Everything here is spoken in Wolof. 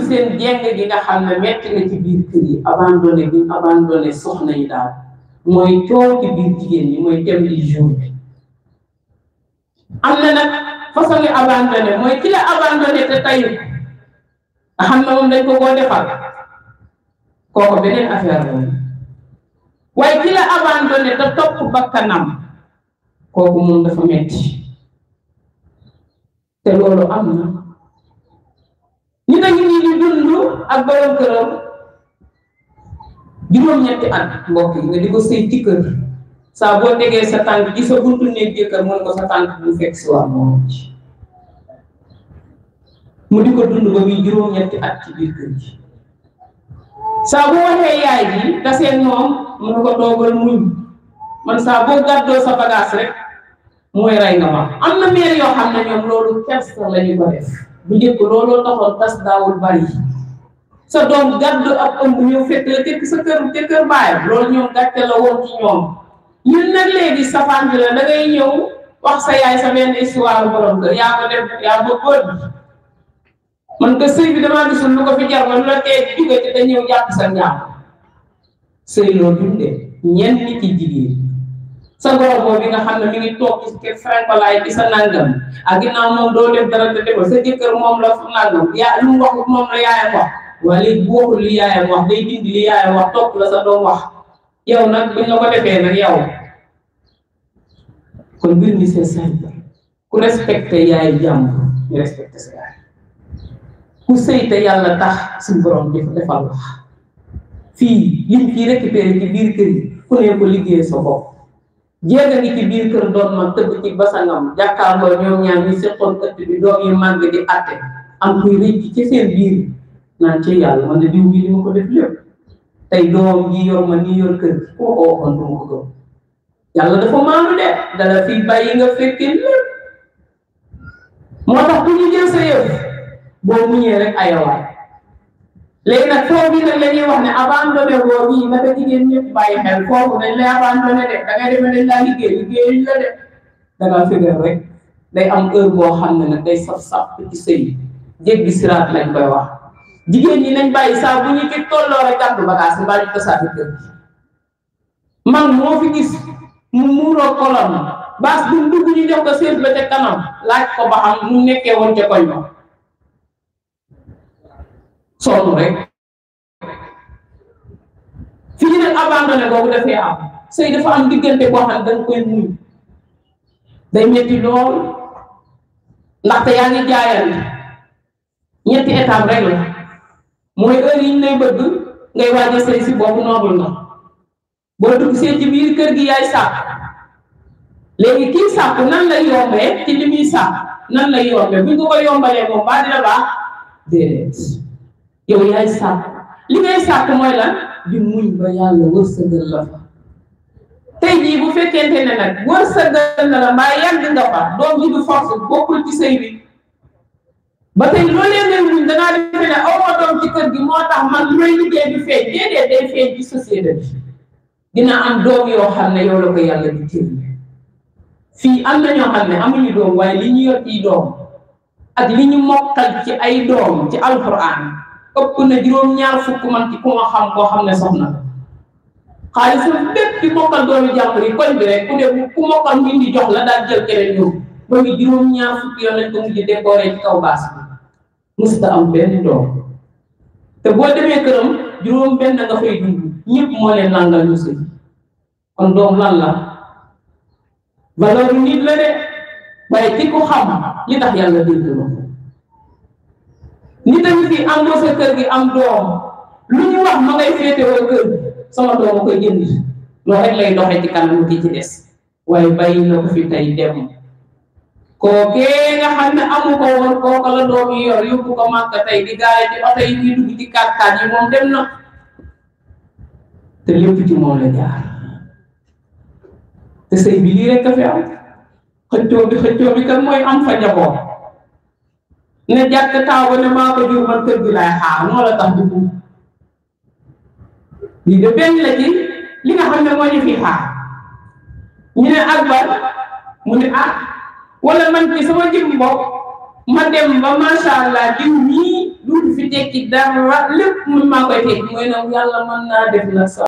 seen jeng gi nga xam ne metti na ci biir kër yi abandonné soxna yi daal mooy coow ci biir jigéen ñi mooy thème du jour bi. am na nag façon yi abandonné mooy ki la abandonné te tayu nga xam ne moom dañ ko koo defal kooku beneen affaire la waaye ki la abandonné te topp bakkanam kooku moom dafa metti te loolu am na ñu ne ñu di dund ak borom këram juróom-ñetti at mbokk yi nga di ko sëy ci kër saa boo tegee sa tànk ci sa buntu néeg jëkkër mën ko sa tànk bu fekk si waa moom ci mu di ko dund ba muy juróom-ñetti at ci biir kër gi saa boo waxee yaay ji taseen moom mu ne ko toogal muñ man saa boo gàddoo sa bagage rek mooy rey nga ma. am na meer yoo xam ne ñoom loolu kersa la ñu ko def bu njëkk looloo taxoon tas daawul bari sa doom gàddu ab ëmb ñëw fekk la tekk sa kër baayam loolu ñoom gàcce la woon ci ñoom. ñun nag léegi safaan bi la da ngay ñëw wax sa yaay sa benn histoire borom kër yaa ko def yaa ba góor bi man ko sëy bi damaa gisul lu ko fi jar man la tee jóge te da ñëw jàpp sa njaam sëy loo dundee ñenn nit ci jigéen sa goro boobu nga xam ne mi ngi toog ci kër frankolaay bi sa nangam ak ginnaaw moom doo def dara te defal sa jëkkër moom la fu nangam yaa lu mu wax moom la yaayam wax waaye léegi bu waxul li yaayam wax day dindi li yaayam wax topp la sa doom wax yow nag buñ la ko defee nag yow kon mbir mi c'est simple ku respecté yaay jàmm ñu respecté sa yaay ku sëy te yàlla tax suñu borom defal wax fii liñ fii récupéré ci biir kër yi ku ne ko liggéey sa bopp jéega ngi ci biir kër doon ma tëdd ci basangam jàkkaarloo ñoom ñaar ñu seqoon ëtt bi doom yi màgg di atte am kuy rëcc ci seen biir naan ci yàlla man de diw bi li ma ko def lépp tey doom ji yor ma nii yor kër gi koo ko waxoon du ma ko gëm yàlla dafa maanu de dala fi bàyyi nga fekkee lépp moo tax bu ñu jël sa yëf boo muñee rek ayawaay léegi nag foofu bi nag la ñuy wax ne abandonné boo bii naka jigéen ñëpp bàyyi xel foofu dañ lay abandonné de da ngay demee dañ laa liggéey la de da ngaa fégal rek day am heure boo xam ne nag day saf-saf ci sëy jéggi siraat lañ koy wax jigéen ñi nañ bàyyi saa bu ñu fi tolloo rek gàddu bagage bi bàyyi tasaati kër gi man moo fi gis mu muuroo kolon baas bu dugg ñu def ko séet la ca kanam laaj ko ba xam mu nekkee woon ca koñ ba sonn rek fii nag abandonné boobu dafay am sëy dafa am diggante boo xam ne dañ koy muñ day metti lool ndaxte yaa ngi jaayal ñetti étape rek la mooy heure yi ñu lay bëgg ngay waaj a sëy si boobu noobul na boo dugg seen ci biir kër gi yaay sàkk léegi kii sàkk nan lay yombee ci li muy sàkk nan lay yombee buñ ko ko yombalee moom baa dina baax déedéet yow yaay sàkk li ngay sàkk mooy lan di muñ ba yàlla wërsëgal la fa tey jii bu fekkente ne nag wërsëgal na la mbaa yàgg nga fa doom ji du force bokkul ci sëy bi ba tey loolee ngay muñ dangaa defe ne aw ma doom ci kër gi moo tax man lu may liggéey bi feeñ déedéet day feeñ ci société bi dina am doom yoo xam ne yow la ko yàlla di cër fii am na ñoo xam ne amuñu doom waaye li ñu yor ci doom ak li ñu mokkal ci ay doom ci alquran ëpp na juróom-ñaar fukk man ci ku ma xam koo xam ne soxna xaalisam bépp ci mokkal doomi jàmbur yi koñ bi rek ku ne ku mokkal mu indi jox la daal jël keneen ñëw ba ngi juróom-ñaar fukk yoon lañ ko mujj décoré ci kaw baas bi musta am benn doom te boo demee këram juróom benn nga fay dund ñëpp moo leen langal ñu sëy kon doom lan la valeur nit la de waaye ci ko xam li tax yàlla dégg na nit tamit fi am moo sa kër gi am doom lu ñu wax ma ngay féetewoo kër sama doom a koy jënd loolu rek lay doxee ci kanam ki ci des waaye bàyyi na ko fi tey dem kookee nga xam ne amu ko woon kooka la doom yi yor yóbbu ko màkk tey di gaare ci oto yi ñuy dugg ci 4x4 yi moom dem na te lépp ci moom la jaar te sëy bi lii rek a fi am xëccoo bi kan mooy am fa njaboot ne jàkk taaw ba ne maa ko jur man kër gi laay xaar moo la tax dugg lii de benn la ci li nga xam ne moo ñu fi xaar ñu ne akbar mu ne ah wala man ci sama jëm bopp ma dem ba macha allah jiw ñii duutu fi tekki dara lépp mun maa koy tekki mooy ne yàlla mën naa def la sa